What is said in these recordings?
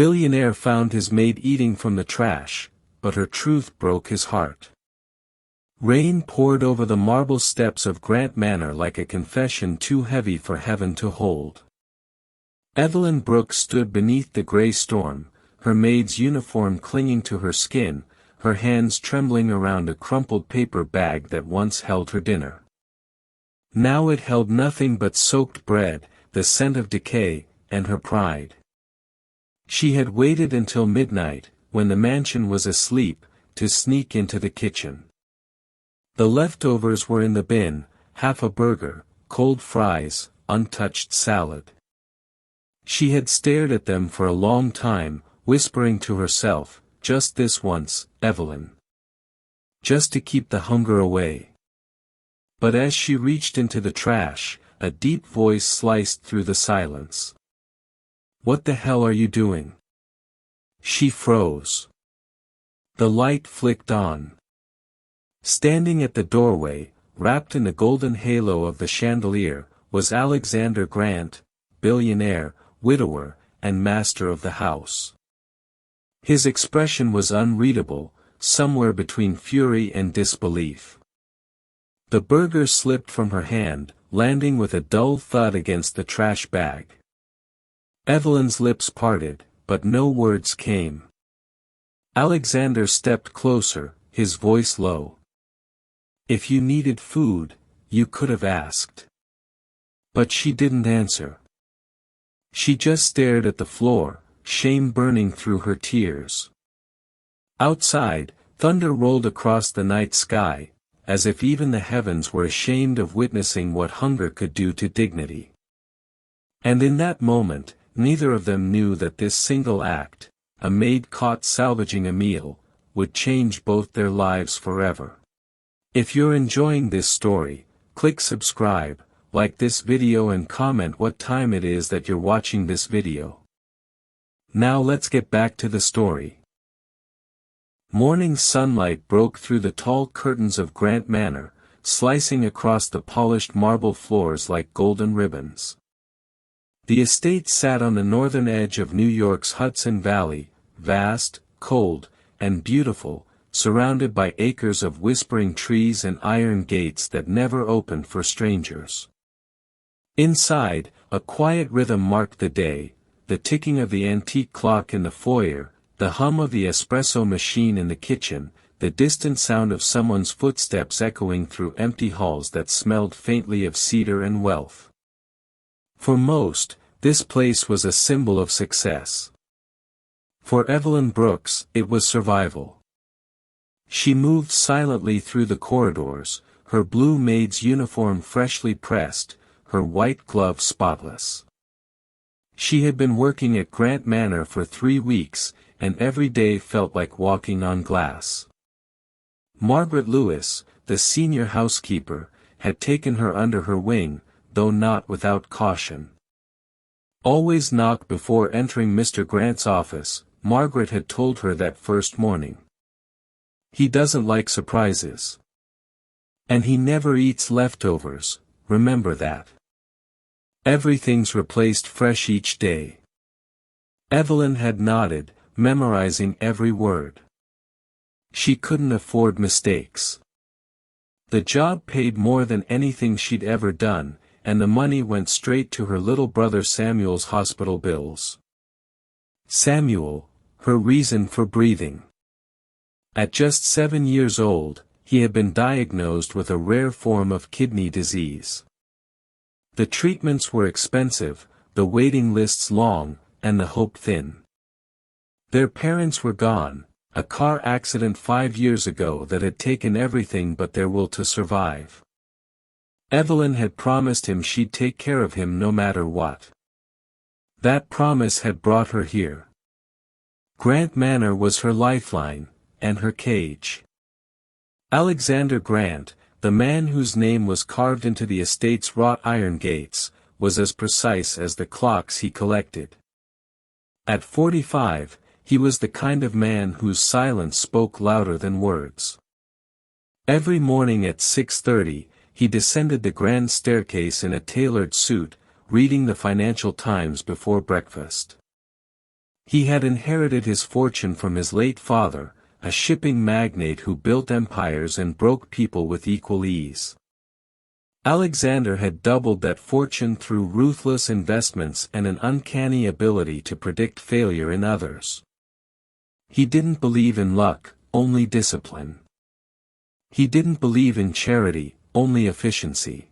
Billionaire found his maid eating from the trash, but her truth broke his heart. Rain poured over the marble steps of Grant Manor like a confession too heavy for heaven to hold. Evelyn Brooks stood beneath the gray storm, her maid's uniform clinging to her skin, her hands trembling around a crumpled paper bag that once held her dinner. Now it held nothing but soaked bread, the scent of decay, and her pride. She had waited until midnight, when the mansion was asleep, to sneak into the kitchen. The leftovers were in the bin, half a burger, cold fries, untouched salad. She had stared at them for a long time, whispering to herself, "Just this once, Evelyn. Just to keep the hunger away." But as she reached into the trash, a deep voice sliced through the silence. "What the hell are you doing?" She froze. The light flicked on. Standing at the doorway, wrapped in the golden halo of the chandelier, was Alexander Grant, billionaire, widower, and master of the house. His expression was unreadable, somewhere between fury and disbelief. The burger slipped from her hand, landing with a dull thud against the trash bag. Evelyn's lips parted, but no words came. Alexander stepped closer, his voice low. "If you needed food, you could have asked." But she didn't answer. She just stared at the floor, shame burning through her tears. Outside, thunder rolled across the night sky, as if even the heavens were ashamed of witnessing what hunger could do to dignity. And in that moment, neither of them knew that this single act, a maid caught salvaging a meal, would change both their lives forever. If you're enjoying this story, click subscribe, like this video and comment what time it is that you're watching this video. Now let's get back to the story. Morning sunlight broke through the tall curtains of Grant Manor, slicing across the polished marble floors like golden ribbons. The estate sat on the northern edge of New York's Hudson Valley, vast, cold, and beautiful, surrounded by acres of whispering trees and iron gates that never opened for strangers. Inside, a quiet rhythm marked the day, the ticking of the antique clock in the foyer, the hum of the espresso machine in the kitchen, the distant sound of someone's footsteps echoing through empty halls that smelled faintly of cedar and wealth. For most, this place was a symbol of success. For Evelyn Brooks, it was survival. She moved silently through the corridors, her blue maid's uniform freshly pressed, her white glove spotless. She had been working at Grant Manor for 3 weeks, and every day felt like walking on glass. Margaret Lewis, the senior housekeeper, had taken her under her wing, though not without caution. Always knock before entering Mr. Grant's office, Margaret had told her that first morning. He doesn't like surprises. And he never eats leftovers, remember that. Everything's replaced fresh each day. Evelyn had nodded, memorizing every word. She couldn't afford mistakes. The job paid more than anything she'd ever done, and the money went straight to her little brother Samuel's hospital bills. Samuel, her reason for breathing. At just 7 years old, he had been diagnosed with a rare form of kidney disease. The treatments were expensive, the waiting lists long, and the hope thin. Their parents were gone, a car accident 5 years ago that had taken everything but their will to survive. Evelyn had promised him she'd take care of him no matter what. That promise had brought her here. Grant Manor was her lifeline, and her cage. Alexander Grant, the man whose name was carved into the estate's wrought iron gates, was as precise as the clocks he collected. At 45, he was the kind of man whose silence spoke louder than words. Every morning at 6:30, he descended the grand staircase in a tailored suit, reading the Financial Times before breakfast. He had inherited his fortune from his late father, a shipping magnate who built empires and broke people with equal ease. Alexander had doubled that fortune through ruthless investments and an uncanny ability to predict failure in others. He didn't believe in luck, only discipline. He didn't believe in charity, only efficiency.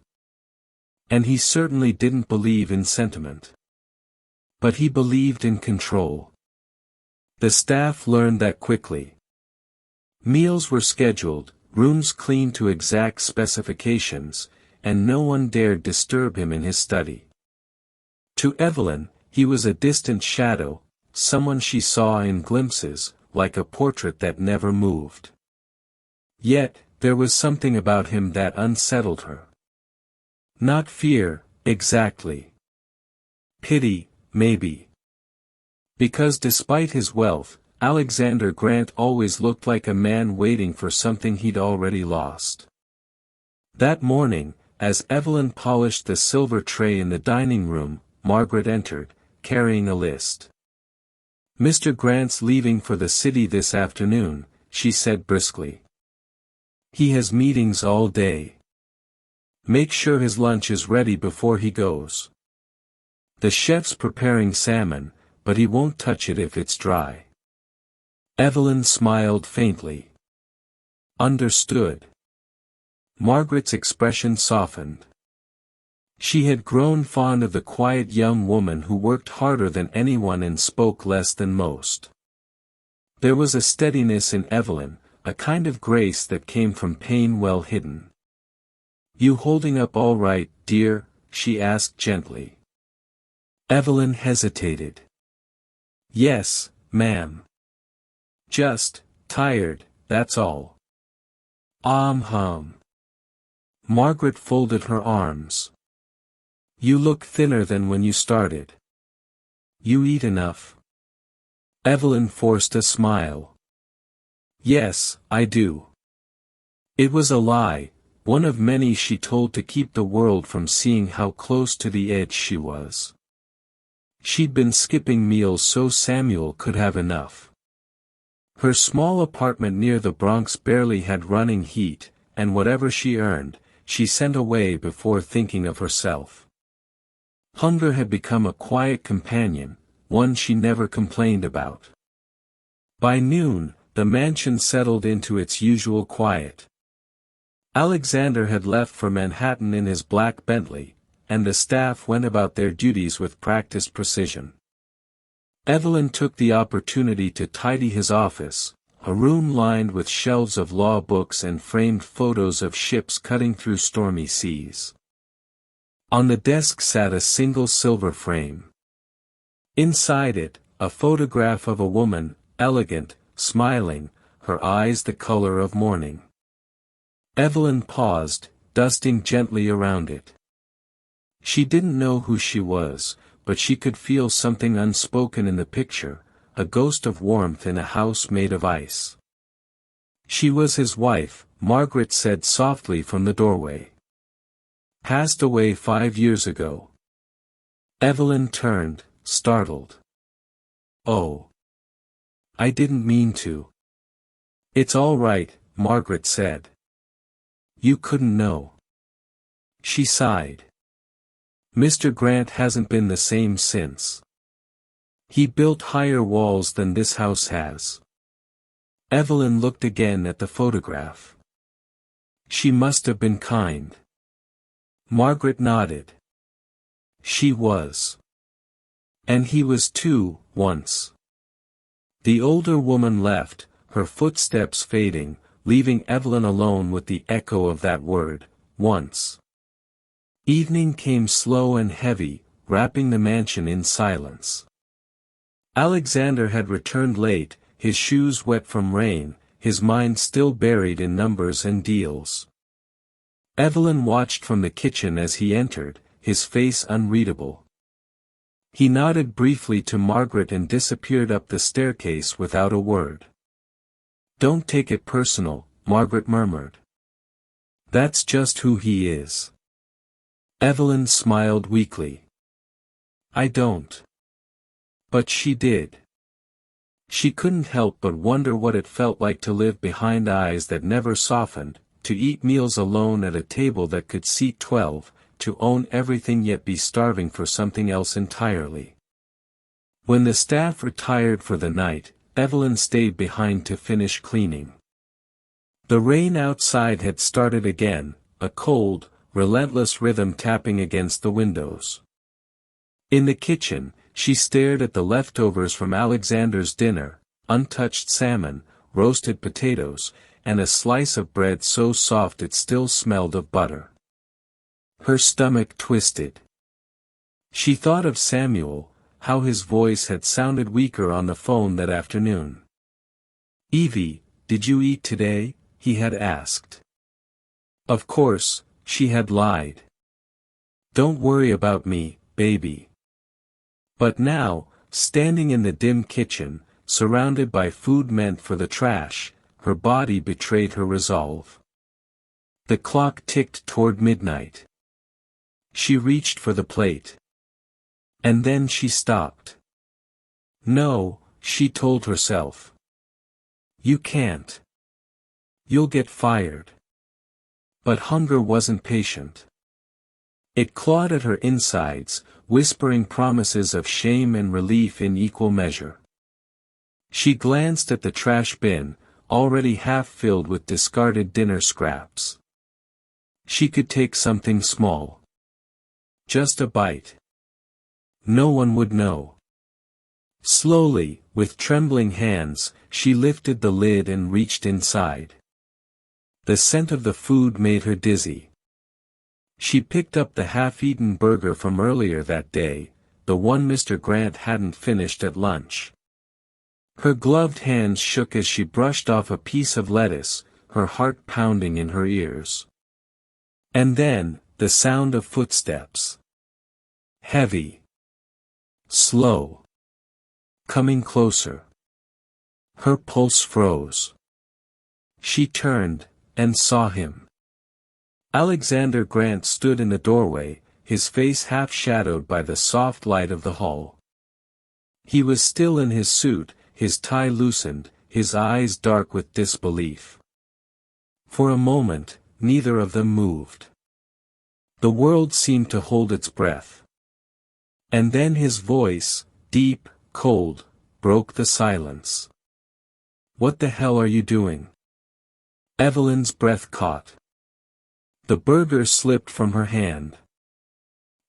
And he certainly didn't believe in sentiment. But he believed in control. The staff learned that quickly. Meals were scheduled, rooms cleaned to exact specifications, and no one dared disturb him in his study. To Evelyn, he was a distant shadow, someone she saw in glimpses, like a portrait that never moved. Yet, there was something about him that unsettled her. Not fear, exactly. Pity, maybe. Because despite his wealth, Alexander Grant always looked like a man waiting for something he'd already lost. That morning, as Evelyn polished the silver tray in the dining room, Margaret entered, carrying a list. "Mr. Grant's leaving for the city this afternoon," she said briskly. "He has meetings all day. Make sure his lunch is ready before he goes. The chef's preparing salmon, but he won't touch it if it's dry." Evelyn smiled faintly. Understood. Margaret's expression softened. She had grown fond of the quiet young woman who worked harder than anyone and spoke less than most. There was a steadiness in Evelyn, a kind of grace that came from pain well hidden. "You holding up all right, dear?" she asked gently. Evelyn hesitated. "Yes, ma'am. Just tired, that's all." Hum. Margaret folded her arms. "You look thinner than when you started. You eat enough?" Evelyn forced a smile. "Yes, I do." It was a lie, one of many she told to keep the world from seeing how close to the edge she was. She'd been skipping meals so Samuel could have enough. Her small apartment near the Bronx barely had running heat, and whatever she earned, she sent away before thinking of herself. Hunger had become a quiet companion, one she never complained about. By noon, the mansion settled into its usual quiet. Alexander had left for Manhattan in his black Bentley, and the staff went about their duties with practiced precision. Evelyn took the opportunity to tidy his office, a room lined with shelves of law books and framed photos of ships cutting through stormy seas. On the desk sat a single silver frame. Inside it, a photograph of a woman, elegant, smiling, her eyes the color of morning. Evelyn paused, dusting gently around it. She didn't know who she was, but she could feel something unspoken in the picture, a ghost of warmth in a house made of ice. She was his wife, Margaret said softly from the doorway. Passed away 5 years ago. Evelyn turned, startled. "Oh. I didn't mean to." "It's all right," Margaret said. "You couldn't know." She sighed. "Mr. Grant hasn't been the same since. He built higher walls than this house has." Evelyn looked again at the photograph. "She must have been kind." Margaret nodded. "She was. And he was too, once." The older woman left, her footsteps fading, leaving Evelyn alone with the echo of that word, once. Evening came slow and heavy, wrapping the mansion in silence. Alexander had returned late, his shoes wet from rain, his mind still buried in numbers and deals. Evelyn watched from the kitchen as he entered, his face unreadable. He nodded briefly to Margaret and disappeared up the staircase without a word. "Don't take it personal," Margaret murmured. "That's just who he is." Evelyn smiled weakly. "I don't." But she did. She couldn't help but wonder what it felt like to live behind eyes that never softened, to eat meals alone at a table that could seat 12, to own everything yet be starving for something else entirely. When the staff retired for the night, Evelyn stayed behind to finish cleaning. The rain outside had started again, a cold, relentless rhythm tapping against the windows. In the kitchen, she stared at the leftovers from Alexander's dinner, untouched salmon, roasted potatoes, and a slice of bread so soft it still smelled of butter. Her stomach twisted. She thought of Samuel, how his voice had sounded weaker on the phone that afternoon. "Evie, did you eat today?" he had asked. Of course, she had lied. "Don't worry about me, baby." But now, standing in the dim kitchen, surrounded by food meant for the trash, her body betrayed her resolve. The clock ticked toward midnight. She reached for the plate. And then she stopped. "No," she told herself. "You can't. You'll get fired." But hunger wasn't patient. It clawed at her insides, whispering promises of shame and relief in equal measure. She glanced at the trash bin, already half filled with discarded dinner scraps. She could take something small. Just a bite. No one would know. Slowly, with trembling hands, she lifted the lid and reached inside. The scent of the food made her dizzy. She picked up the half-eaten burger from earlier that day, the one Mr. Grant hadn't finished at lunch. Her gloved hands shook as she brushed off a piece of lettuce, her heart pounding in her ears. And then, the sound of footsteps. Heavy. Slow. Coming closer. Her pulse froze. She turned, and saw him. Alexander Grant stood in the doorway, his face half shadowed by the soft light of the hall. He was still in his suit, his tie loosened, his eyes dark with disbelief. For a moment, neither of them moved. The world seemed to hold its breath. And then his voice, deep, cold, broke the silence. "What the hell are you doing?" Evelyn's breath caught. The burger slipped from her hand.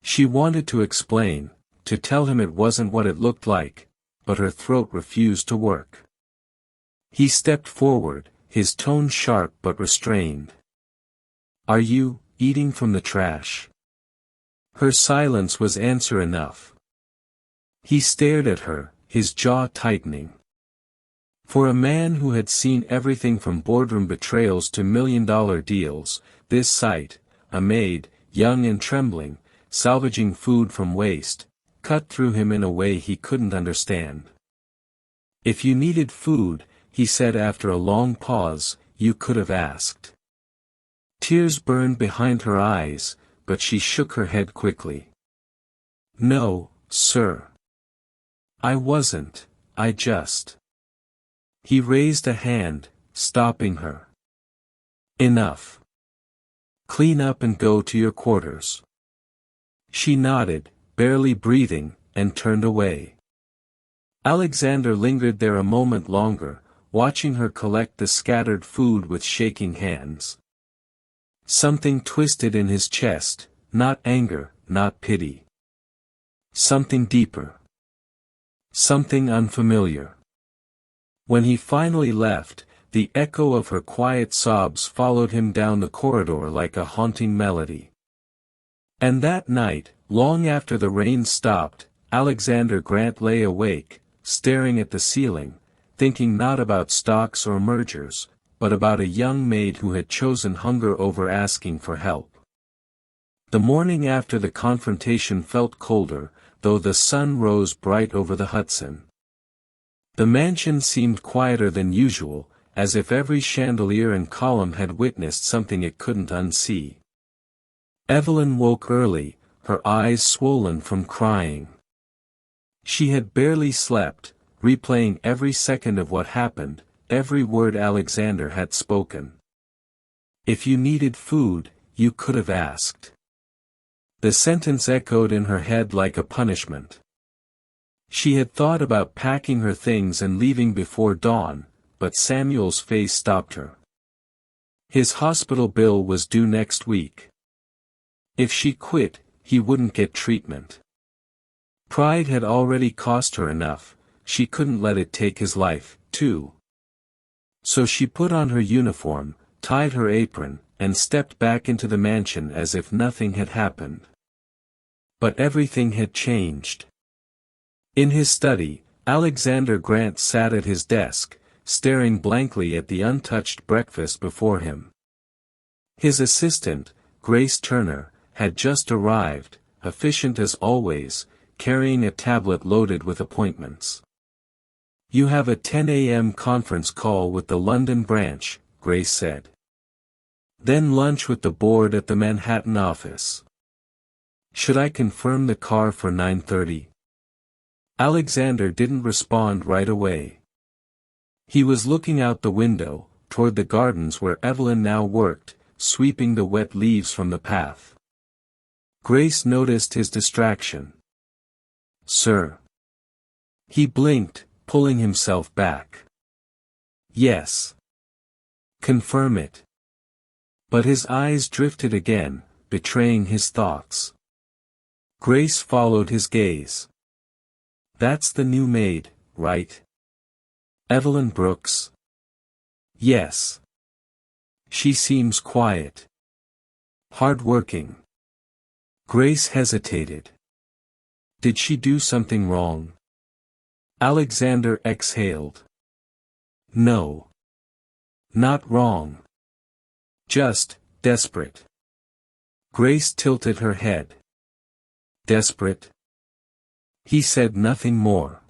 She wanted to explain, to tell him it wasn't what it looked like, but her throat refused to work. He stepped forward, his tone sharp but restrained. "Are you eating from the trash?" Her silence was answer enough. He stared at her, his jaw tightening. For a man who had seen everything from boardroom betrayals to million-dollar deals, this sight, a maid, young and trembling, salvaging food from waste, cut through him in a way he couldn't understand. "If you needed food," he said after a long pause, "you could have asked." Tears burned behind her eyes, but she shook her head quickly. "No, sir. I wasn't, I just..." He raised a hand, stopping her. "Enough. Clean up and go to your quarters." She nodded, barely breathing, and turned away. Alexander lingered there a moment longer, watching her collect the scattered food with shaking hands. Something twisted in his chest, not anger, not pity. Something deeper. Something unfamiliar. When he finally left, the echo of her quiet sobs followed him down the corridor like a haunting melody. And that night, long after the rain stopped, Alexander Grant lay awake, staring at the ceiling, thinking not about stocks or mergers, but about a young maid who had chosen hunger over asking for help. The morning after the confrontation felt colder, though the sun rose bright over the Hudson. The mansion seemed quieter than usual, as if every chandelier and column had witnessed something it couldn't unsee. Evelyn woke early, her eyes swollen from crying. She had barely slept, replaying every second of what happened, every word Alexander had spoken. If you needed food, you could have asked. The sentence echoed in her head like a punishment. She had thought about packing her things and leaving before dawn, but Samuel's face stopped her. His hospital bill was due next week. If she quit, he wouldn't get treatment. Pride had already cost her enough, she couldn't let it take his life, too. So she put on her uniform, tied her apron, and stepped back into the mansion as if nothing had happened. But everything had changed. In his study, Alexander Grant sat at his desk, staring blankly at the untouched breakfast before him. His assistant, Grace Turner, had just arrived, efficient as always, carrying a tablet loaded with appointments. "You have a 10 a.m. conference call with the London branch," Grace said. "Then lunch with the board at the Manhattan office. Should I confirm the car for 9:30? Alexander didn't respond right away. He was looking out the window, toward the gardens where Evelyn now worked, sweeping the wet leaves from the path. Grace noticed his distraction. "Sir." He blinked, pulling himself back. "Yes. Confirm it." But his eyes drifted again, betraying his thoughts. Grace followed his gaze. "That's the new maid, right? Evelyn Brooks?" "Yes. She seems quiet. Hard-working." Grace hesitated. Did she do something wrong? Alexander exhaled. "No. Not wrong. Just, desperate." Grace tilted her head. "Desperate?" He said nothing more.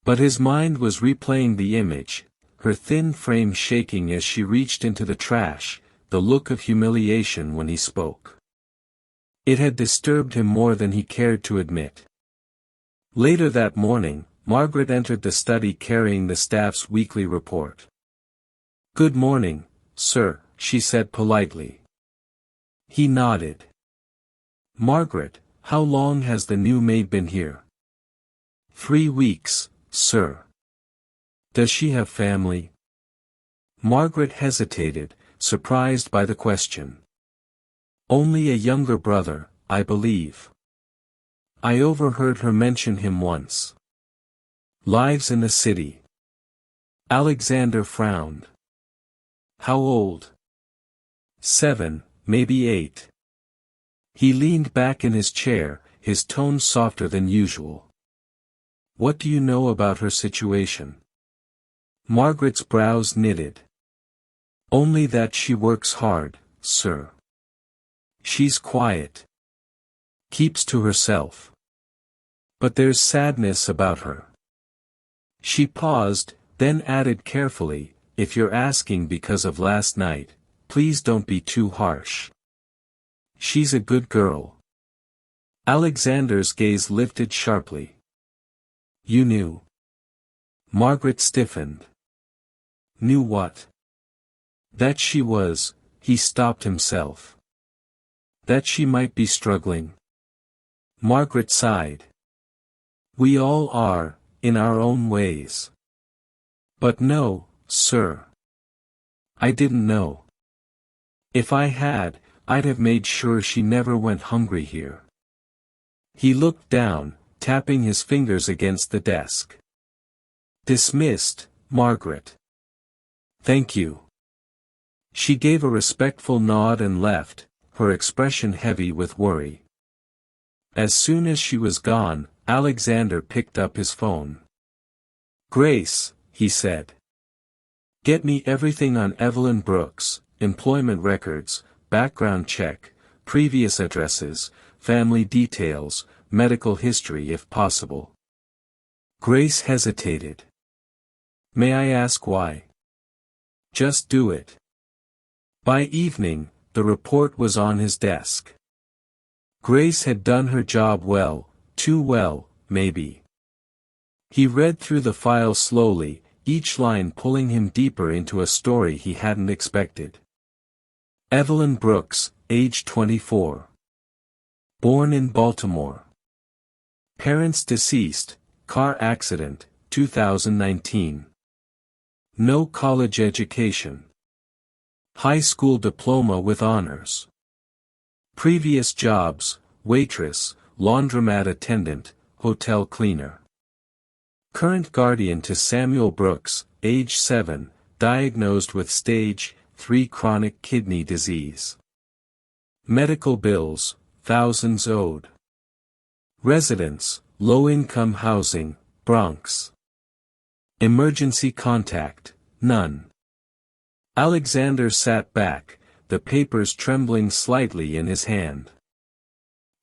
But his mind was replaying the image, her thin frame shaking as she reached into the trash, the look of humiliation when he spoke. It had disturbed him more than he cared to admit. Later that morning, Margaret entered the study carrying the staff's weekly report. "Good morning, sir," she said politely. He nodded. "Margaret, how long has the new maid been here?" 3 weeks, sir." "Does she have family?" Margaret hesitated, surprised by the question. "Only a younger brother, I believe. I overheard her mention him once. Lives in the city." Alexander frowned. "How old?" 7, maybe 8. He leaned back in his chair, his tone softer than usual. "What do you know about her situation?" Margaret's brows knitted. "Only that she works hard, sir. She's quiet. Keeps to herself. But there's sadness about her." She paused, then added carefully, "If you're asking because of last night, please don't be too harsh. She's a good girl." Alexander's gaze lifted sharply. "You knew?" Margaret stiffened. "Knew what?" "That she was," he stopped himself. "That she might be struggling." Margaret sighed. "We all are, in our own ways. But no, sir. I didn't know. If I had, I'd have made sure she never went hungry here." He looked down, tapping his fingers against the desk. "Dismissed, Margaret. Thank you." She gave a respectful nod and left, her expression heavy with worry. As soon as she was gone, Alexander picked up his phone. "Grace," he said. "Get me everything on Evelyn Brooks, employment records, background check, previous addresses, family details, medical history if possible." Grace hesitated. "May I ask why?" "Just do it." By evening, the report was on his desk. Grace had done her job well, too well, maybe. He read through the file slowly, each line pulling him deeper into a story he hadn't expected. Evelyn Brooks, age 24. Born in Baltimore. Parents deceased, car accident, 2019. No college education. High school diploma with honors. Previous jobs, waitress, laundromat attendant, hotel cleaner. Current guardian to Samuel Brooks, age 7, diagnosed with stage 3 chronic kidney disease. Medical bills, thousands owed. Residence, low-income housing, Bronx. Emergency contact, none. Alexander sat back, the papers trembling slightly in his hand.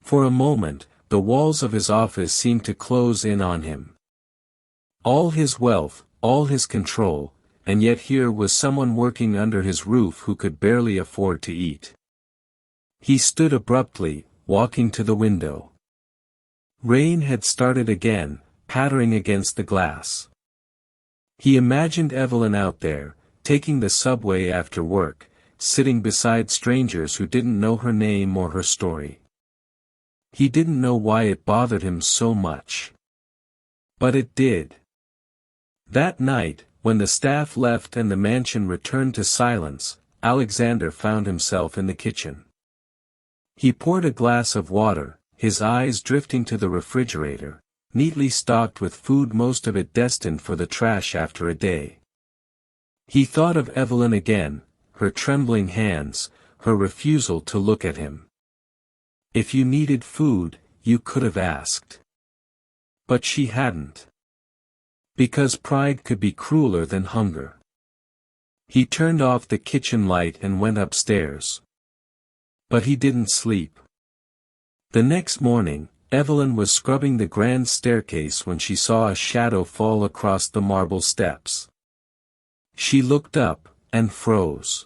For a moment, the walls of his office seemed to close in on him. All his wealth, all his control, and yet here was someone working under his roof who could barely afford to eat. He stood abruptly, walking to the window. Rain had started again, pattering against the glass. He imagined Evelyn out there, taking the subway after work, sitting beside strangers who didn't know her name or her story. He didn't know why it bothered him so much. But it did. That night, when the staff left and the mansion returned to silence, Alexander found himself in the kitchen. He poured a glass of water, his eyes drifting to the refrigerator, neatly stocked with food, most of it destined for the trash after a day. He thought of Evelyn again, her trembling hands, her refusal to look at him. If you needed food, you could have asked. But she hadn't. Because pride could be crueler than hunger. He turned off the kitchen light and went upstairs. But he didn't sleep. The next morning, Evelyn was scrubbing the grand staircase when she saw a shadow fall across the marble steps. She looked up, and froze.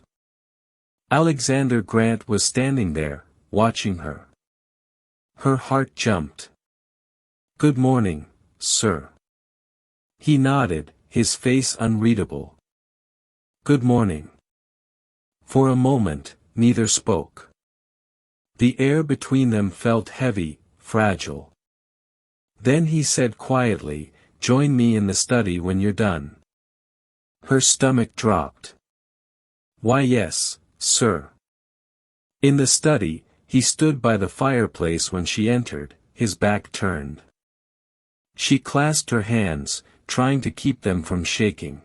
Alexander Grant was standing there, watching her. Her heart jumped. "Good morning, sir." He nodded, his face unreadable. "Good morning." For a moment, neither spoke. The air between them felt heavy, fragile. Then he said quietly, "Join me in the study when you're done." Her stomach dropped. "Why yes, sir." In the study, he stood by the fireplace when she entered, his back turned. She clasped her hands, trying to keep them from shaking.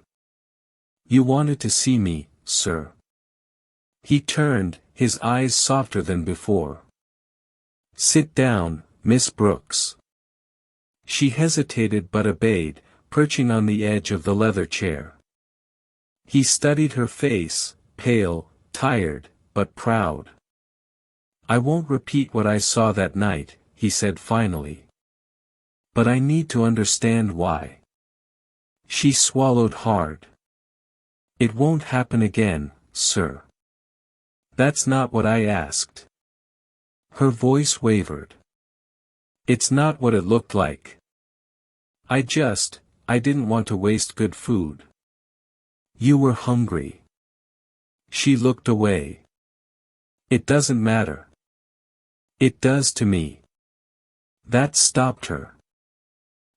"You wanted to see me, sir." He turned, his eyes softer than before. "Sit down, Miss Brooks." She hesitated but obeyed, perching on the edge of the leather chair. He studied her face, pale, tired, but proud. "I won't repeat what I saw that night," he said finally. "But I need to understand why." She swallowed hard. "It won't happen again, sir." "That's not what I asked." Her voice wavered. "It's not what it looked like. I didn't want to waste good food." "You were hungry." She looked away. "It doesn't matter." "It does to me." That stopped her.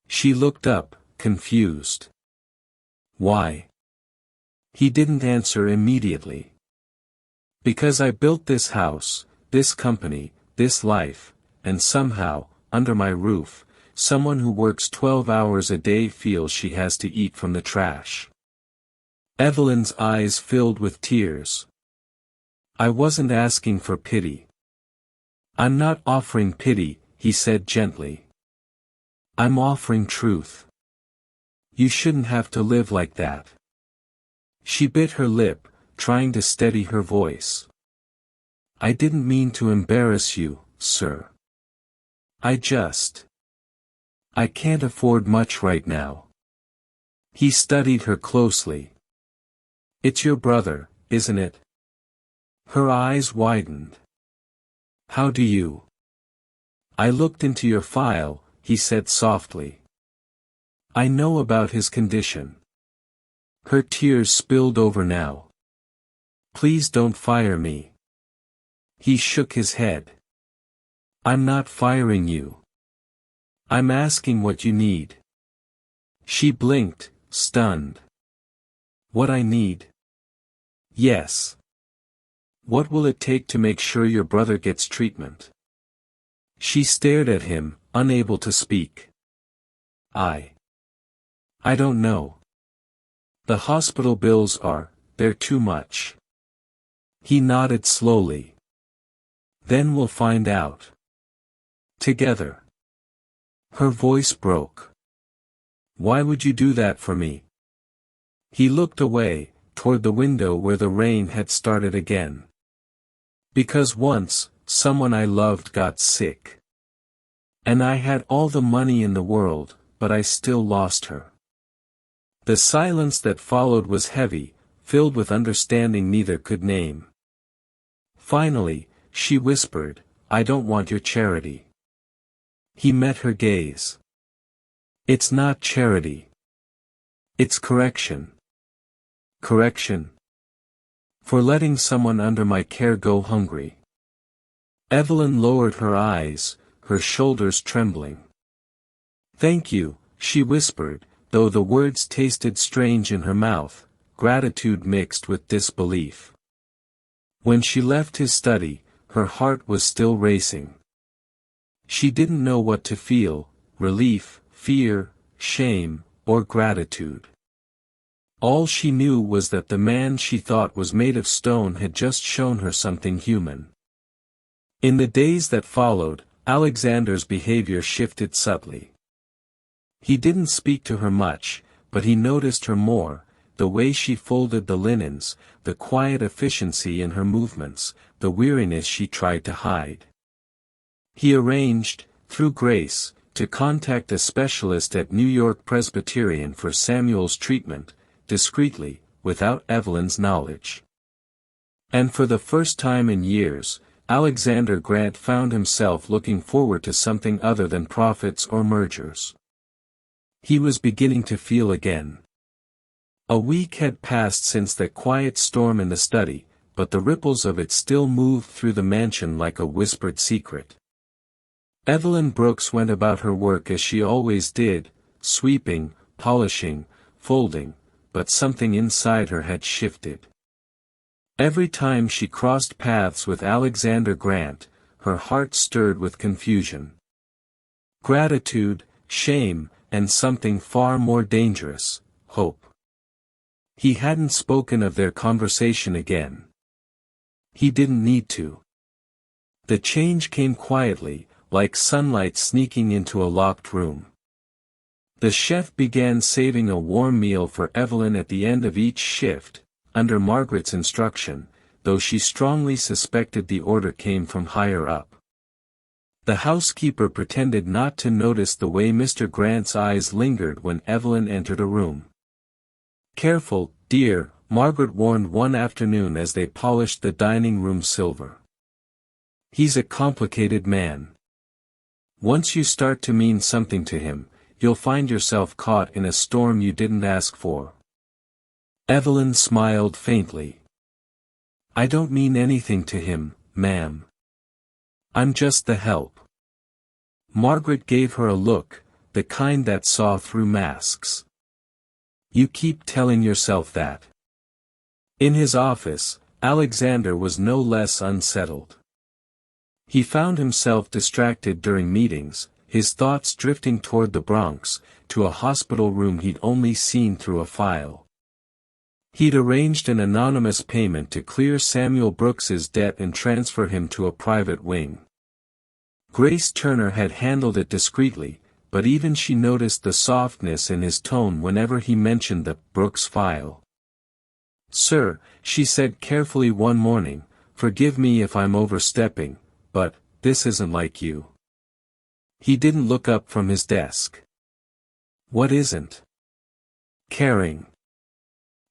She looked up, confused. "Why?" He didn't answer immediately. "Because I built this house, this company, this life, and somehow, under my roof, someone who works 12 hours a day feels she has to eat from the trash." Evelyn's eyes filled with tears. "I wasn't asking for pity." "I'm not offering pity," he said gently. "I'm offering truth. You shouldn't have to live like that." She bit her lip, trying to steady her voice. "I didn't mean to embarrass you, sir. I can't afford much right now." He studied her closely. "It's your brother, isn't it?" Her eyes widened. "How do you?" "I looked into your file," he said softly. I know about his condition. Her tears spilled over now. Please don't fire me. He shook his head. I'm not firing you. I'm asking what you need. She blinked, stunned. What I need? Yes. What will it take to make sure your brother gets treatment? She stared at him, unable to speak. I don't know. The hospital bills they're too much. He nodded slowly. Then we'll find out. Together. Her voice broke. Why would you do that for me? He looked away, toward the window where the rain had started again. Because once, someone I loved got sick. And I had all the money in the world, but I still lost her. The silence that followed was heavy, filled with understanding neither could name. Finally, she whispered, I don't want your charity. He met her gaze. It's not charity. It's correction. Correction. For letting someone under my care go hungry. Evelyn lowered her eyes, her shoulders trembling. Thank you, she whispered, though the words tasted strange in her mouth, gratitude mixed with disbelief. When she left his study, her heart was still racing. She didn't know what to feel, relief, fear, shame, or gratitude. All she knew was that the man she thought was made of stone had just shown her something human. In the days that followed, Alexander's behavior shifted subtly. He didn't speak to her much, but he noticed her more, the way she folded the linens, the quiet efficiency in her movements, the weariness she tried to hide. He arranged, through Grace, to contact a specialist at New York Presbyterian for Samuel's treatment, discreetly, without Evelyn's knowledge. And for the first time in years, Alexander Grant found himself looking forward to something other than profits or mergers. He was beginning to feel again. A week had passed since that quiet storm in the study, but the ripples of it still moved through the mansion like a whispered secret. Evelyn Brooks went about her work as she always did, sweeping, polishing, folding, but something inside her had shifted. Every time she crossed paths with Alexander Grant, her heart stirred with confusion. Gratitude, shame, and something far more dangerous, hope. He hadn't spoken of their conversation again. He didn't need to. The change came quietly, like sunlight sneaking into a locked room. The chef began saving a warm meal for Evelyn at the end of each shift, under Margaret's instruction, though she strongly suspected the order came from higher up. The housekeeper pretended not to notice the way Mr. Grant's eyes lingered when Evelyn entered a room. Careful, dear, Margaret warned one afternoon as they polished the dining room silver. He's a complicated man. Once you start to mean something to him, you'll find yourself caught in a storm you didn't ask for. Evelyn smiled faintly. I don't mean anything to him, ma'am. I'm just the help. Margaret gave her a look, the kind that saw through masks. You keep telling yourself that. In his office, Alexander was no less unsettled. He found himself distracted during meetings, his thoughts drifting toward the Bronx, to a hospital room he'd only seen through a file. He'd arranged an anonymous payment to clear Samuel Brooks's debt and transfer him to a private wing. Grace Turner had handled it discreetly, but even she noticed the softness in his tone whenever he mentioned the Brooks file. Sir, she said carefully one morning, forgive me if I'm overstepping, but this isn't like you. He didn't look up from his desk. What isn't? Caring.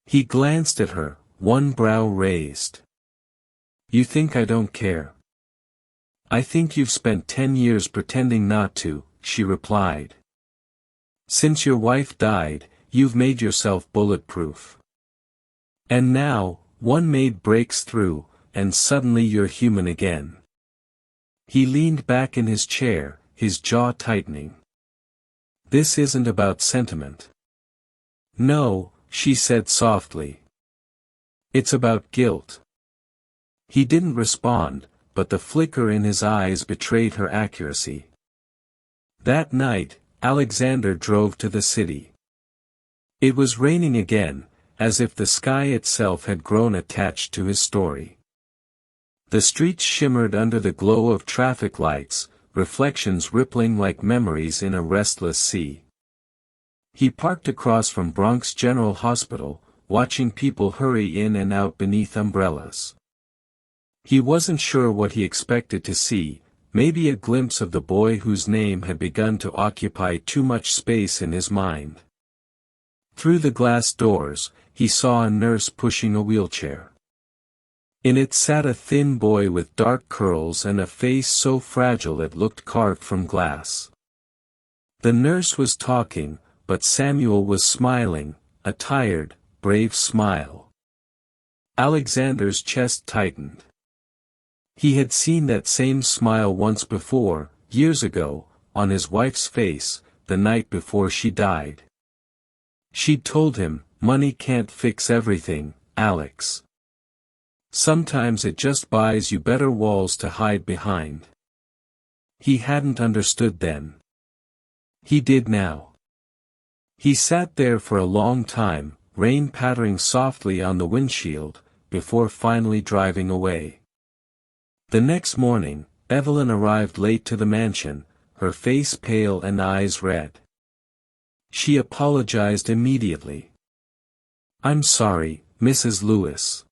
He glanced at her, one brow raised. You think I don't care? I think you've spent 10 years pretending not to, she replied. Since your wife died, you've made yourself bulletproof. And now, one maid breaks through, and suddenly you're human again. He leaned back in his chair, his jaw tightening. This isn't about sentiment. No, she said softly. It's about guilt. He didn't respond, but the flicker in his eyes betrayed her accuracy. That night, Alexander drove to the city. It was raining again, as if the sky itself had grown attached to his story. The streets shimmered under the glow of traffic lights, reflections rippling like memories in a restless sea. He parked across from Bronx General Hospital, watching people hurry in and out beneath umbrellas. He wasn't sure what he expected to see, maybe a glimpse of the boy whose name had begun to occupy too much space in his mind. Through the glass doors, he saw a nurse pushing a wheelchair. In it sat a thin boy with dark curls and a face so fragile it looked carved from glass. The nurse was talking, but Samuel was smiling, a tired, brave smile. Alexander's chest tightened. He had seen that same smile once before, years ago, on his wife's face, the night before she died. She'd told him, "Money can't fix everything, Alex. Sometimes it just buys you better walls to hide behind." He hadn't understood then. He did now. He sat there for a long time, rain pattering softly on the windshield, before finally driving away. The next morning, Evelyn arrived late to the mansion, her face pale and eyes red. She apologized immediately. "I'm sorry, Mrs. Lewis.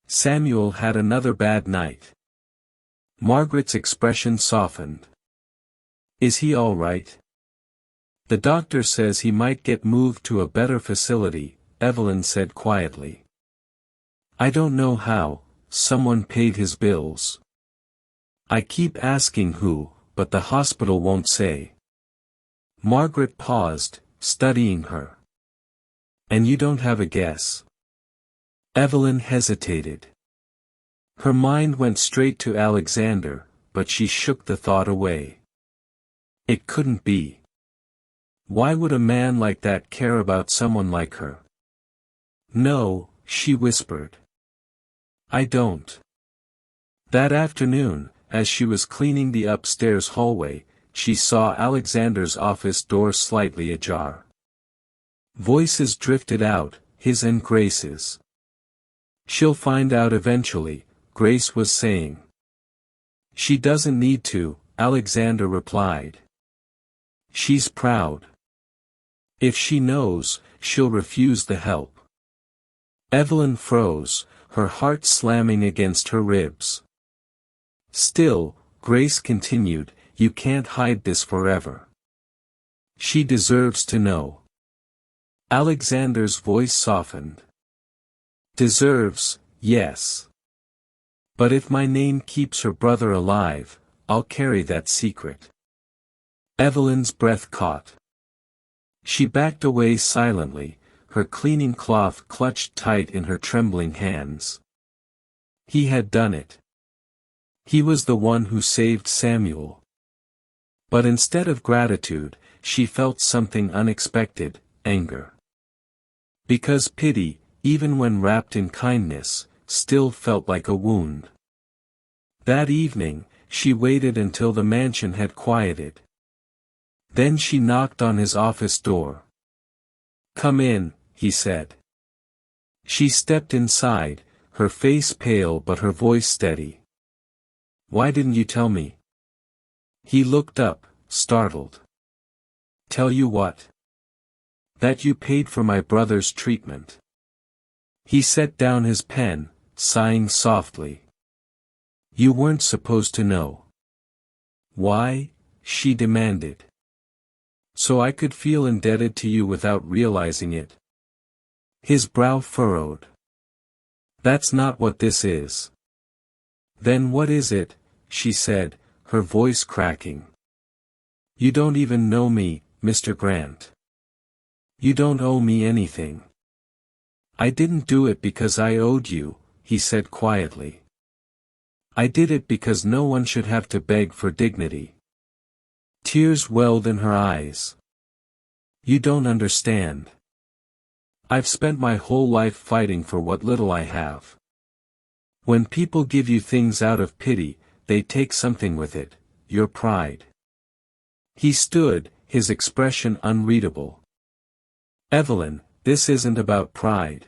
Samuel had another bad night." Margaret's expression softened. "Is he all right?" "The doctor says he might get moved to a better facility," Evelyn said quietly. "I don't know how, someone paid his bills. I keep asking who, but the hospital won't say." Margaret paused, studying her. "And you don't have a guess?" Evelyn hesitated. Her mind went straight to Alexander, but she shook the thought away. It couldn't be. Why would a man like that care about someone like her? "No," she whispered. "I don't." That afternoon, as she was cleaning the upstairs hallway, she saw Alexander's office door slightly ajar. Voices drifted out, his and Grace's. "She'll find out eventually," Grace was saying. "She doesn't need to," Alexander replied. "She's proud. If she knows, she'll refuse the help." Evelyn froze, her heart slamming against her ribs. "Still," Grace continued, "you can't hide this forever. She deserves to know." Alexander's voice softened. "Deserves, yes. But if my name keeps her brother alive, I'll carry that secret." Evelyn's breath caught. She backed away silently, her cleaning cloth clutched tight in her trembling hands. He had done it. He was the one who saved Samuel. But instead of gratitude, she felt something unexpected, anger. Because pity, even when wrapped in kindness, still felt like a wound. That evening, she waited until the mansion had quieted. Then she knocked on his office door. "Come in," he said. She stepped inside, her face pale but her voice steady. "Why didn't you tell me?" He looked up, startled. "Tell you what?" "That you paid for my brother's treatment." He set down his pen, sighing softly. "You weren't supposed to know." "Why?" she demanded. "So I could feel indebted to you without realizing it." His brow furrowed. "That's not what this is." "Then what is it?" she said, her voice cracking. "You don't even know me," Mr. Grant. You don't owe me anything. I didn't do it because I owed you, he said quietly. I did it because no one should have to beg for dignity. Tears welled in her eyes. You don't understand. I've spent my whole life fighting for what little I have. When people give you things out of pity, they take something with it, your pride. He stood, his expression unreadable. Evelyn, this isn't about pride.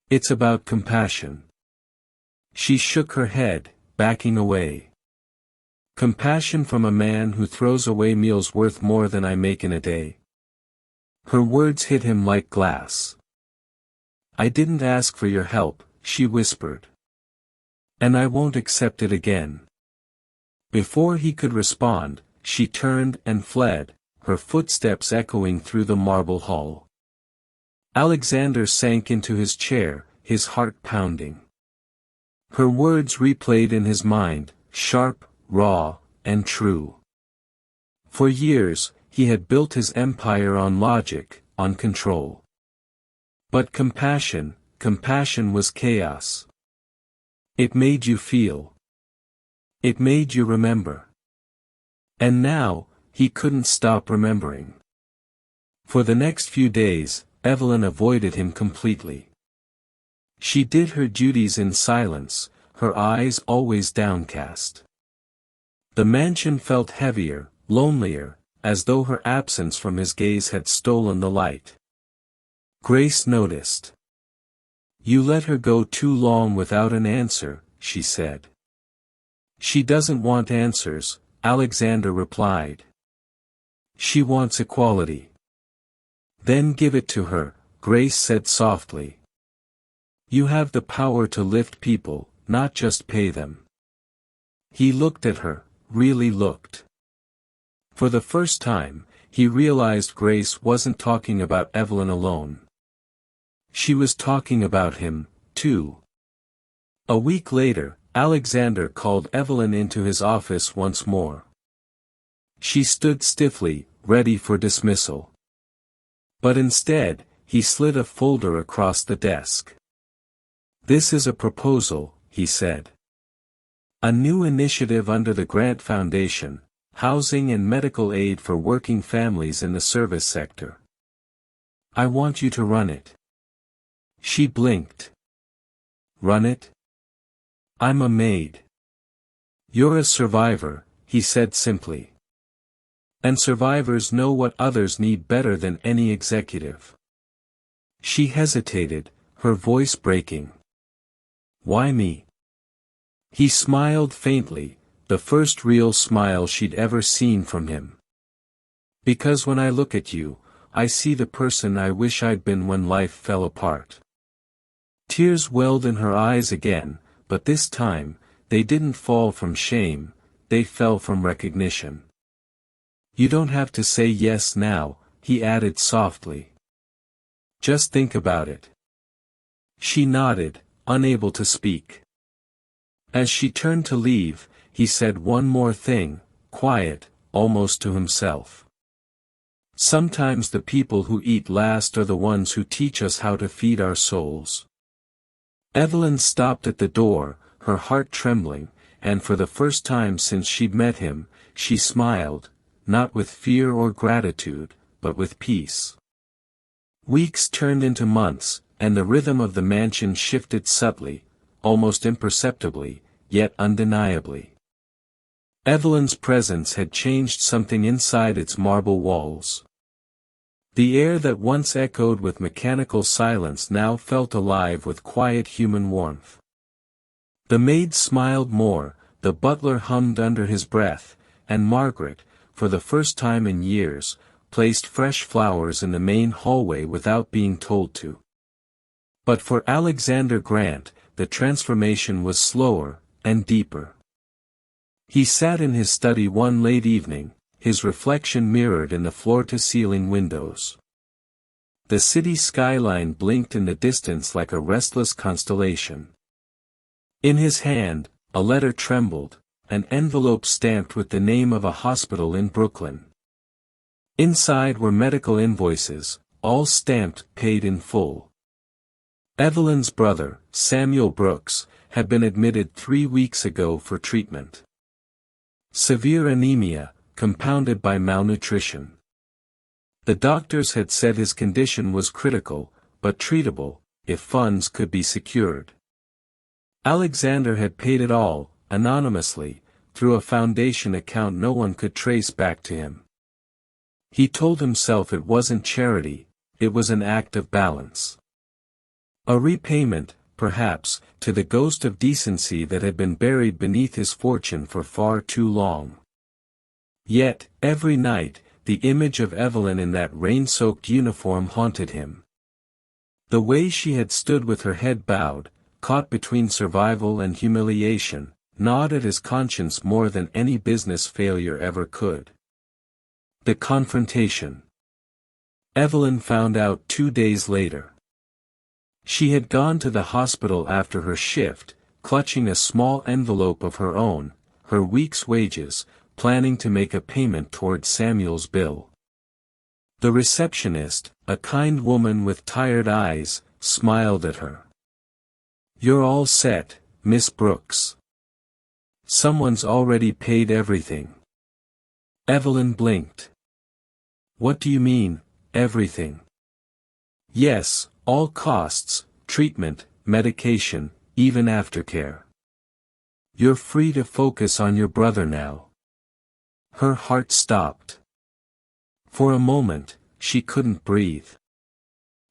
It's about compassion. She shook her head, backing away. Compassion from a man who throws away meals worth more than I make in a day. Her words hit him like glass. I didn't ask for your help, she whispered. And I won't accept it again. Before he could respond, she turned and fled, her footsteps echoing through the marble hall. Alexander sank into his chair, his heart pounding. Her words replayed in his mind, sharp, raw, and true. For years, he had built his empire on logic, on control. But compassion was chaos. It made you feel. It made you remember. And now, he couldn't stop remembering. For the next few days, Evelyn avoided him completely. She did her duties in silence, her eyes always downcast. The mansion felt heavier, lonelier, as though her absence from his gaze had stolen the light. Grace noticed. You let her go too long without an answer, she said. She doesn't want answers, Alexander replied. She wants equality. Then give it to her, Grace said softly. You have the power to lift people, not just pay them. He looked at her, really looked. For the first time, he realized Grace wasn't talking about Evelyn alone. She was talking about him, too. A week later, Alexander called Evelyn into his office once more. She stood stiffly, ready for dismissal. But instead, he slid a folder across the desk. This is a proposal, he said. A new initiative under the Grant Foundation, housing and medical aid for working families in the service sector. I want you to run it. She blinked. Run it? I'm a maid. You're a survivor, he said simply. And survivors know what others need better than any executive. She hesitated, her voice breaking. Why me? He smiled faintly, the first real smile she'd ever seen from him. Because when I look at you, I see the person I wish I'd been when life fell apart. Tears welled in her eyes again, but this time, they didn't fall from shame, they fell from recognition. You don't have to say yes now, he added softly. Just think about it. She nodded, unable to speak. As she turned to leave, he said one more thing, quiet, almost to himself. Sometimes the people who eat last are the ones who teach us how to feed our souls. Evelyn stopped at the door, her heart trembling, and for the first time since she'd met him, she smiled, not with fear or gratitude, but with peace. Weeks turned into months, and the rhythm of the mansion shifted subtly, almost imperceptibly, yet undeniably. Evelyn's presence had changed something inside its marble walls. The air that once echoed with mechanical silence now felt alive with quiet human warmth. The maid smiled more, the butler hummed under his breath, and Margaret, for the first time in years, placed fresh flowers in the main hallway without being told to. But for Alexander Grant, the transformation was slower, and deeper. He sat in his study one late evening, his reflection mirrored in the floor-to-ceiling windows. The city skyline blinked in the distance like a restless constellation. In his hand, a letter trembled, an envelope stamped with the name of a hospital in Brooklyn. Inside were medical invoices, all stamped paid in full. Evelyn's brother, Samuel Brooks, had been admitted 3 weeks ago for treatment. Severe anemia, compounded by malnutrition. The doctors had said his condition was critical, but treatable, if funds could be secured. Alexander had paid it all, anonymously, through a foundation account no one could trace back to him. He told himself it wasn't charity, it was an act of balance. A repayment, perhaps, to the ghost of decency that had been buried beneath his fortune for far too long. Yet, every night, the image of Evelyn in that rain-soaked uniform haunted him. The way she had stood with her head bowed, caught between survival and humiliation, gnawed at his conscience more than any business failure ever could. The confrontation. Evelyn found out 2 days later. She had gone to the hospital after her shift, clutching a small envelope of her own, her week's wages, planning to make a payment toward Samuel's bill. The receptionist, a kind woman with tired eyes, smiled at her. "You're all set, Miss Brooks. Someone's already paid everything." Evelyn blinked. "What do you mean, everything?" "Yes, all costs, treatment, medication, even aftercare. You're free to focus on your brother now." Her heart stopped. For a moment, she couldn't breathe.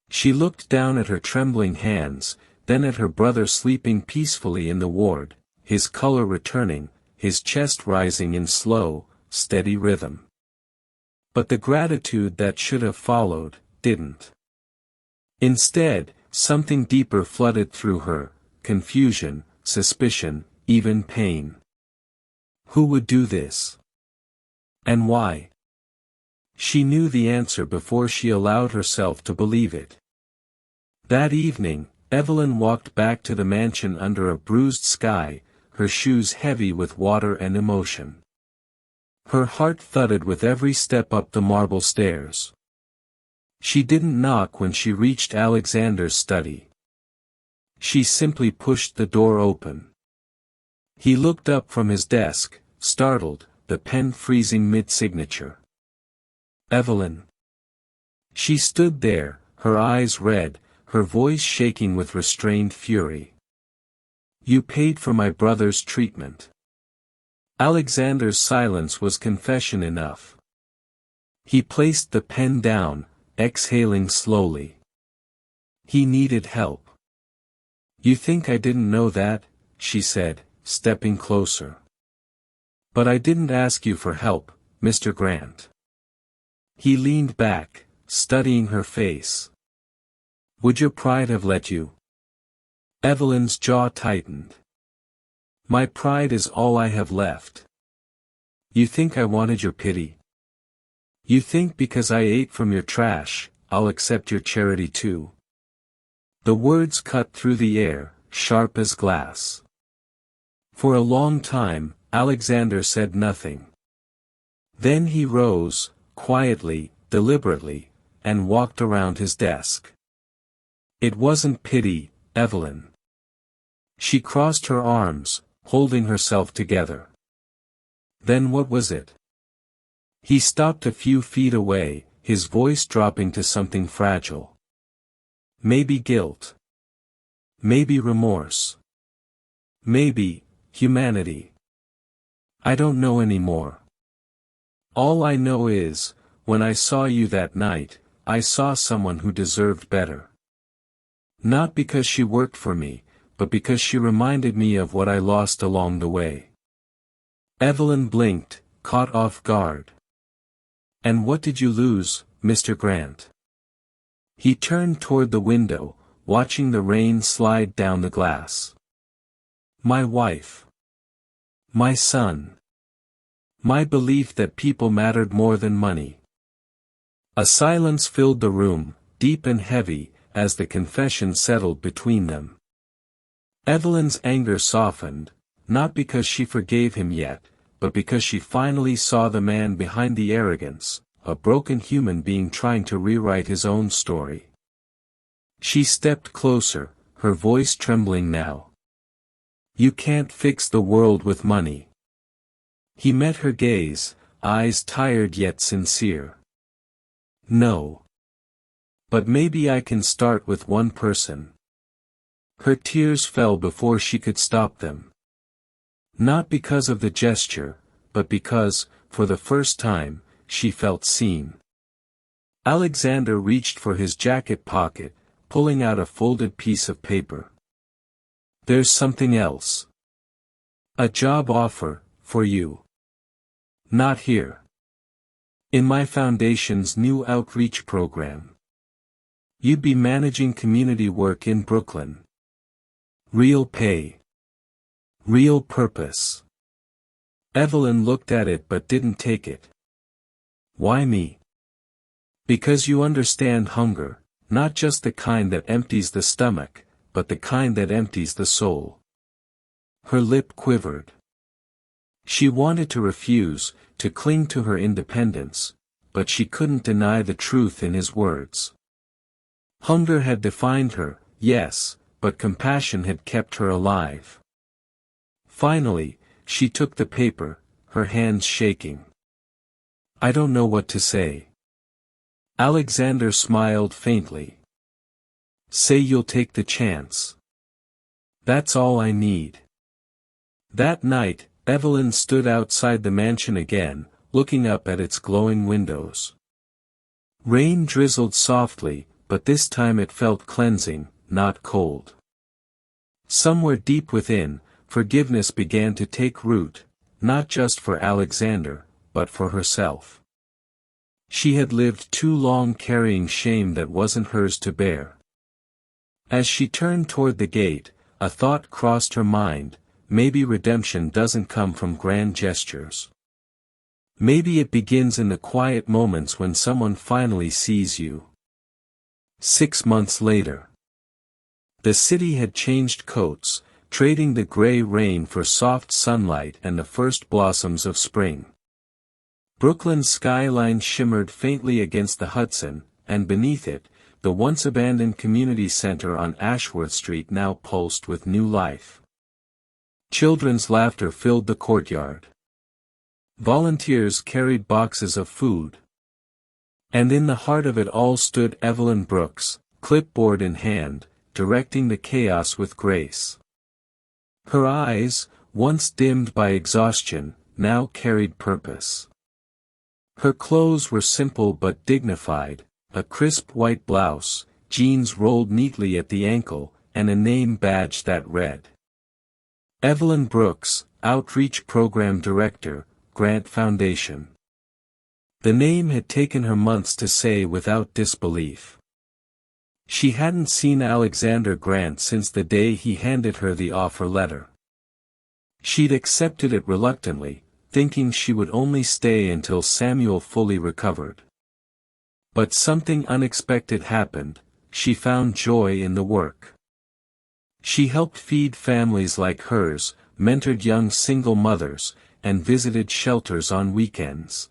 She looked down at her trembling hands, then at her brother sleeping peacefully in the ward, his color returning, his chest rising in slow, steady rhythm. But the gratitude that should have followed, didn't. Instead, something deeper flooded through her, confusion, suspicion, even pain. Who would do this? And why? She knew the answer before she allowed herself to believe it. That evening, Evelyn walked back to the mansion under a bruised sky, her shoes heavy with water and emotion. Her heart thudded with every step up the marble stairs. She didn't knock when she reached Alexander's study. She simply pushed the door open. He looked up from his desk, startled, the pen freezing mid-signature. "Evelyn." She stood there, her eyes red, her voice shaking with restrained fury. "You paid for my brother's treatment." Alexander's silence was confession enough. He placed the pen down, exhaling slowly. He needed help. "You think I didn't know that?" she said, stepping closer. "But I didn't ask you for help, Mr. Grant." He leaned back, studying her face. "Would your pride have let you?" Evelyn's jaw tightened. "My pride is all I have left." "You think I wanted your pity? You think because I ate from your trash, I'll accept your charity too?" The words cut through the air, sharp as glass. For a long time, Alexander said nothing. Then he rose, quietly, deliberately, and walked around his desk. "It wasn't pity, Evelyn." She crossed her arms, holding herself together. "Then what was it?" He stopped a few feet away, his voice dropping to something fragile. "Maybe guilt. Maybe remorse. Maybe humanity. I don't know anymore. All I know is, when I saw you that night, I saw someone who deserved better. Not because she worked for me, but because she reminded me of what I lost along the way." Evelyn blinked, caught off guard. "And what did you lose, Mr. Grant?" He turned toward the window, watching the rain slide down the glass. "My wife. My son. My belief that people mattered more than money." A silence filled the room, deep and heavy, as the confession settled between them. Evelyn's anger softened, not because she forgave him yet, but because she finally saw the man behind the arrogance, a broken human being trying to rewrite his own story. She stepped closer, her voice trembling now. "You can't fix the world with money." He met her gaze, eyes tired yet sincere. "No. But maybe I can start with one person." Her tears fell before she could stop them. Not because of the gesture, but because, for the first time, she felt seen. Alexander reached for his jacket pocket, pulling out a folded piece of paper. "There's something else. A job offer, for you. Not here. In my foundation's new outreach program. You'd be managing community work in Brooklyn. Real pay. Real purpose." Evelyn looked at it but didn't take it. "Why me?" "Because you understand hunger, not just the kind that empties the stomach, but the kind that empties the soul." Her lip quivered. She wanted to refuse, to cling to her independence, but she couldn't deny the truth in his words. Hunger had defined her, yes, but compassion had kept her alive. Finally, she took the paper, her hands shaking. "I don't know what to say." Alexander smiled faintly. "Say you'll take the chance. That's all I need." That night, Evelyn stood outside the mansion again, looking up at its glowing windows. Rain drizzled softly, but this time it felt cleansing, not cold. Somewhere deep within, forgiveness began to take root, not just for Alexander, but for herself. She had lived too long carrying shame that wasn't hers to bear. As she turned toward the gate, a thought crossed her mind: maybe redemption doesn't come from grand gestures. Maybe it begins in the quiet moments when someone finally sees you. 6 months later. The city had changed coats, trading the gray rain for soft sunlight and the first blossoms of spring. Brooklyn's skyline shimmered faintly against the Hudson, and beneath it, the once abandoned community center on Ashworth Street now pulsed with new life. Children's laughter filled the courtyard. Volunteers carried boxes of food. And in the heart of it all stood Evelyn Brooks, clipboard in hand, directing the chaos with grace. Her eyes, once dimmed by exhaustion, now carried purpose. Her clothes were simple but dignified, a crisp white blouse, jeans rolled neatly at the ankle, and a name badge that read: Evelyn Brooks, Outreach Program Director, Grant Foundation. The name had taken her months to say without disbelief. She hadn't seen Alexander Grant since the day he handed her the offer letter. She'd accepted it reluctantly, thinking she would only stay until Samuel fully recovered. But something unexpected happened. She found joy in the work. She helped feed families like hers, mentored young single mothers, and visited shelters on weekends.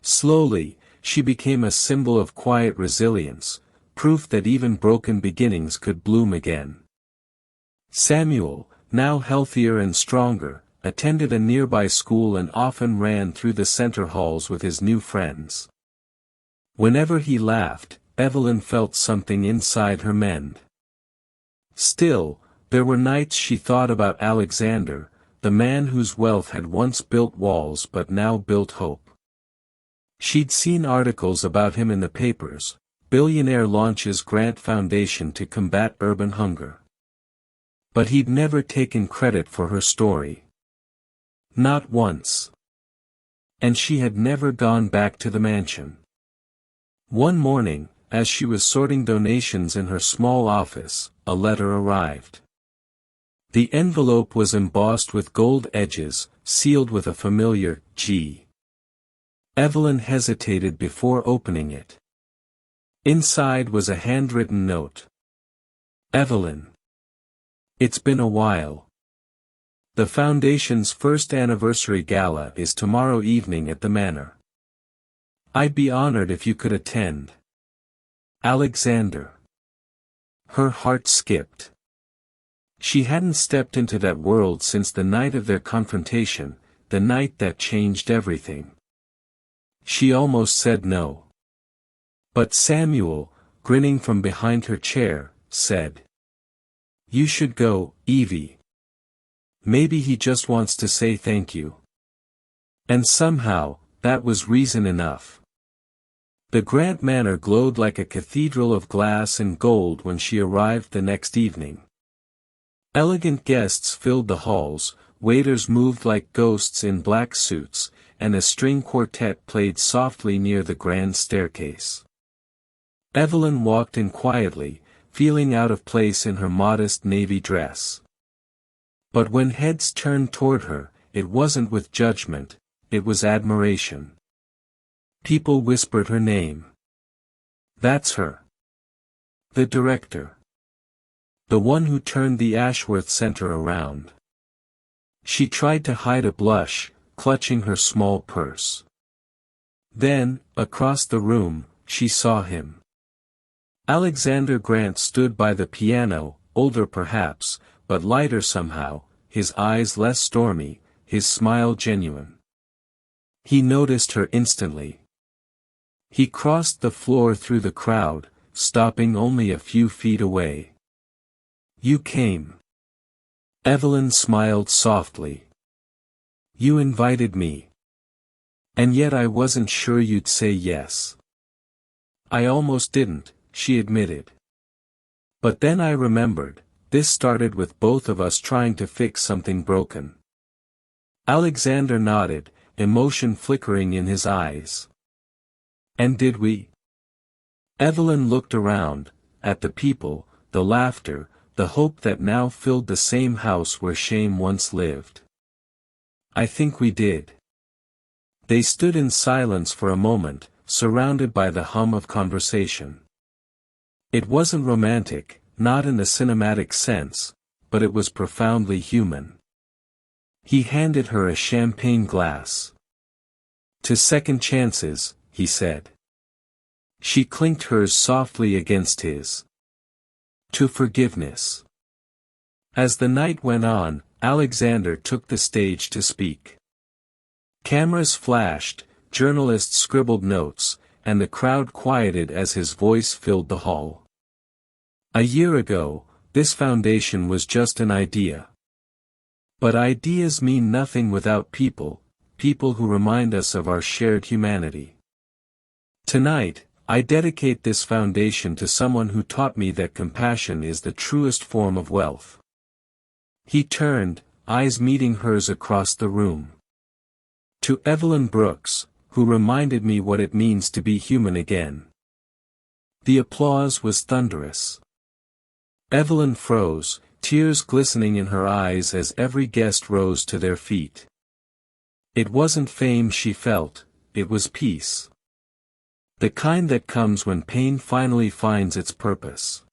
Slowly, she became a symbol of quiet resilience, proof that even broken beginnings could bloom again. Samuel, now healthier and stronger, attended a nearby school and often ran through the center halls with his new friends. Whenever he laughed, Evelyn felt something inside her mend. Still, there were nights she thought about Alexander, the man whose wealth had once built walls but now built hope. She'd seen articles about him in the papers: Billionaire launches Grant Foundation to combat urban hunger. But he'd never taken credit for her story. Not once. And she had never gone back to the mansion. One morning, as she was sorting donations in her small office, a letter arrived. The envelope was embossed with gold edges, sealed with a familiar G. Evelyn hesitated before opening it. Inside was a handwritten note. Evelyn. It's been a while. The Foundation's first anniversary gala is tomorrow evening at the Manor. I'd be honored if you could attend. Alexander. Her heart skipped. She hadn't stepped into that world since the night of their confrontation, the night that changed everything. She almost said no. But Samuel, grinning from behind her chair, said, "You should go, Evie. Maybe he just wants to say thank you." And somehow, that was reason enough. The Grant Manor glowed like a cathedral of glass and gold when she arrived the next evening. Elegant guests filled the halls, waiters moved like ghosts in black suits, and a string quartet played softly near the grand staircase. Evelyn walked in quietly, feeling out of place in her modest navy dress. But when heads turned toward her, it wasn't with judgment, it was admiration. People whispered her name. "That's her. The director. The one who turned the Ashworth Center around." She tried to hide a blush, clutching her small purse. Then, across the room, she saw him. Alexander Grant stood by the piano, older perhaps, but lighter somehow, his eyes less stormy, his smile genuine. He noticed her instantly. He crossed the floor through the crowd, stopping only a few feet away. "You came." Evelyn smiled softly. "You invited me. And yet I wasn't sure you'd say yes." "I almost didn't," she admitted. "But then I remembered, this started with both of us trying to fix something broken." Alexander nodded, emotion flickering in his eyes. "And did we?" Evelyn looked around, at the people, the laughter, the hope that now filled the same house where shame once lived. "I think we did." They stood in silence for a moment, surrounded by the hum of conversation. It wasn't romantic, not in the cinematic sense, but it was profoundly human. He handed her a champagne glass. "To second chances," he said. She clinked hers softly against his. "To forgiveness." As the night went on, Alexander took the stage to speak. Cameras flashed, journalists scribbled notes, and the crowd quieted as his voice filled the hall. A year ago, this foundation was just an idea. But ideas mean nothing without people, people who remind us of our shared humanity. Tonight, I dedicate this foundation to someone who taught me that compassion is the truest form of wealth. He turned, eyes meeting hers across the room. To Evelyn Brooks, who reminded me what it means to be human again. The applause was thunderous. Evelyn froze, tears glistening in her eyes as every guest rose to their feet. It wasn't fame she felt, it was peace. The kind that comes when pain finally finds its purpose.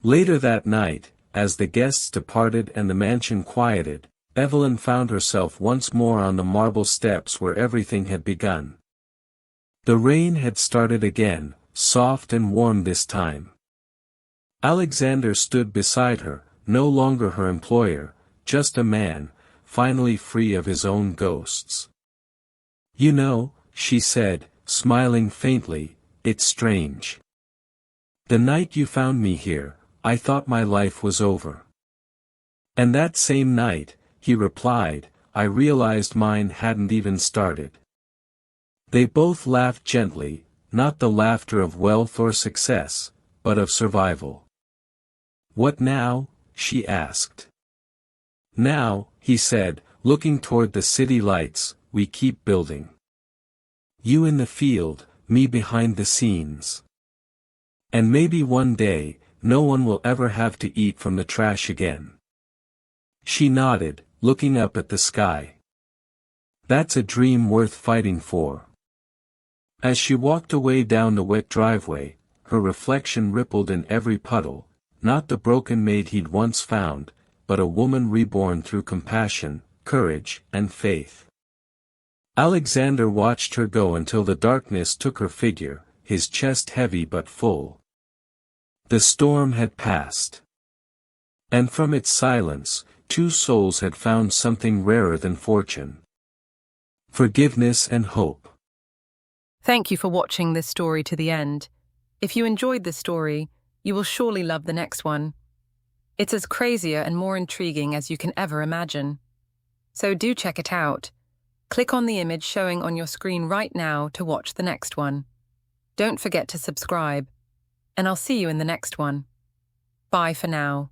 Later that night, as the guests departed and the mansion quieted, Evelyn found herself once more on the marble steps where everything had begun. The rain had started again, soft and warm this time. Alexander stood beside her, no longer her employer, just a man, finally free of his own ghosts. "You know," she said, smiling faintly, "it's strange. The night you found me here, I thought my life was over. And that same night," he replied, "I realized mine hadn't even started." They both laughed gently, not the laughter of wealth or success, but of survival. "What now?" she asked. "Now," he said, looking toward the city lights, "we keep building. You in the field, me behind the scenes. And maybe one day, no one will ever have to eat from the trash again." She nodded, looking up at the sky. "That's a dream worth fighting for." As she walked away down the wet driveway, her reflection rippled in every puddle, not the broken maid he'd once found, but a woman reborn through compassion, courage, and faith. Alexander watched her go until the darkness took her figure, his chest heavy but full. The storm had passed. And from its silence, two souls had found something rarer than fortune. Forgiveness and hope. Thank you for watching this story to the end. If you enjoyed this story, you will surely love the next one. It's as crazier and more intriguing as you can ever imagine. So do check it out. Click on the image showing on your screen right now to watch the next one. Don't forget to subscribe, and I'll see you in the next one. Bye for now.